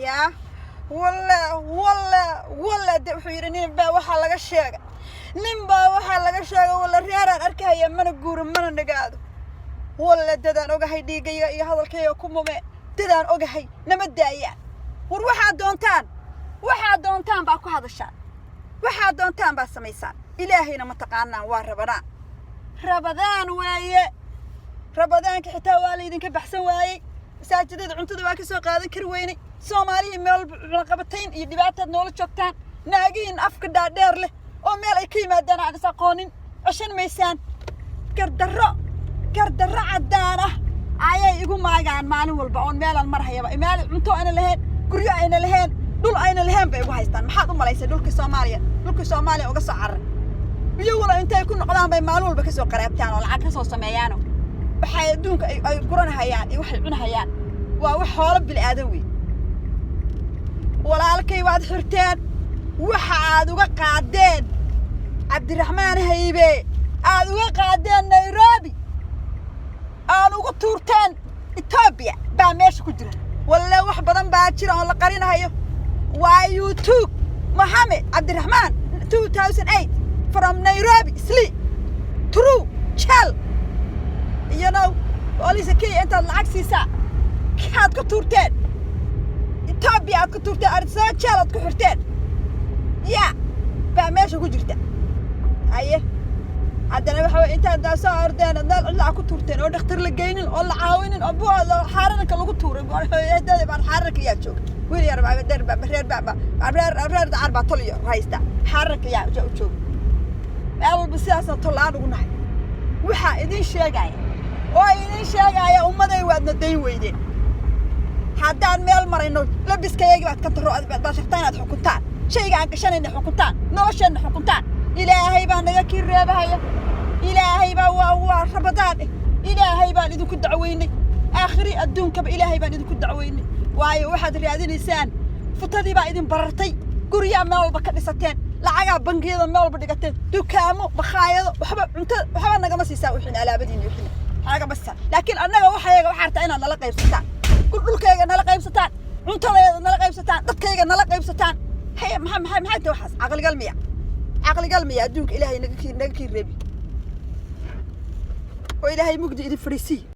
يا والله دحير نيمبا waxa laga sheegay ninba waxa laga sheegay wala reeraan arkaya mana guur mana nagaado wala dadaan ogahay dhiigayga iyo hadalkayga ku mume dadaan ogahay nama daayaan war waxa doontaan baa ku hadashaan waxa doontaan baa sameeysan ilaahayna ma taqaanaan waa rabadaan waaye rabadaanka xitaa waa la idinka baxsan waayay masaajidada cuntada waa ka soo qaadan kar weynay Soomaaliya meel la qabatayn iyo dhibaatad nolol joogtaan naagiin afka dhaadheer leh oo meel ay ka yimaadaan aan isaqoonin ashan meysaan gardarro cadaan ah ayay igu maagaan maalin walba oo meelan marhayaba meel cunto aan lahayn guryo aan lahayn dhul aan lahayn bay ugu haystaan maxaad u malaysay dhulka Soomaaliya uga soo carar biyo wala intay ku noqdaan bay maalin walba ka soo qaraabtaan oo lacag ka soo sameeyaan waxay adduunka ay quranahayaan iyo waxay cunahayaan waa wax xoolo bil aadan weey walaalkay waad xirteen waxa aad uga qaadeen Cabdiraxmaan Haybe aad uga qaadeen Nairobi aan ugu tuurteen Ethiopia baa meesha ku jira walla wax badan baa jira oo la qarinayo waa YouTube Mohammed Cabdiraxmaan 2008 from Nairobi sleep true chill you know police key inta lacag siisa kaad ku tuurteen Ethiopia ku tuurteen arsaa chill ku xirteen ya baa meesha ku jirta aye haddana waxa inta soo ordeen dal lacag ku tuurteen oo dhakhtar la geeynin oo la caawinin oo buuda xaaranka lagu tuuray hooyadada baan xaaranka yaa joog wiil yar baa darba reer darba toliyo haysta xaaranka yaa joog meel sidaas tolaan ugu nahay waxa idin sheegaya ummaday waadna dayn weydeen haddaan meel marayno labiskayga baad ka taro baad shaqtaan aad xukuntaan shayga aan gashanayna xukuntaan nolosheenna xukuntaan ilaahay baa naga kireebahaya ilaahay baa waa rabadaan ilaahay baan idinku dacweynay aakhiri adduunka ilaahay baan idinku dacweynay waayo waxaad raadinaysaan futadii baa idin barartay guriga meel walba ka dhisateen lacaga bangiyada meel walba dhigateen dukaamo bakhaayado waxba naga ma siisaa wixii alaabadiin wixii xaga bas laakiin annaga waxa artaa inaad nala qaybsataan dhulkayga nala qaybsataan cuntadayda nala qaybsataan dadkayga nala qaybsataan hay maxay tahay waxaas aqli galmiya adduunka ilaahay naga kireebi oo ilaahay mugdi idin fariisi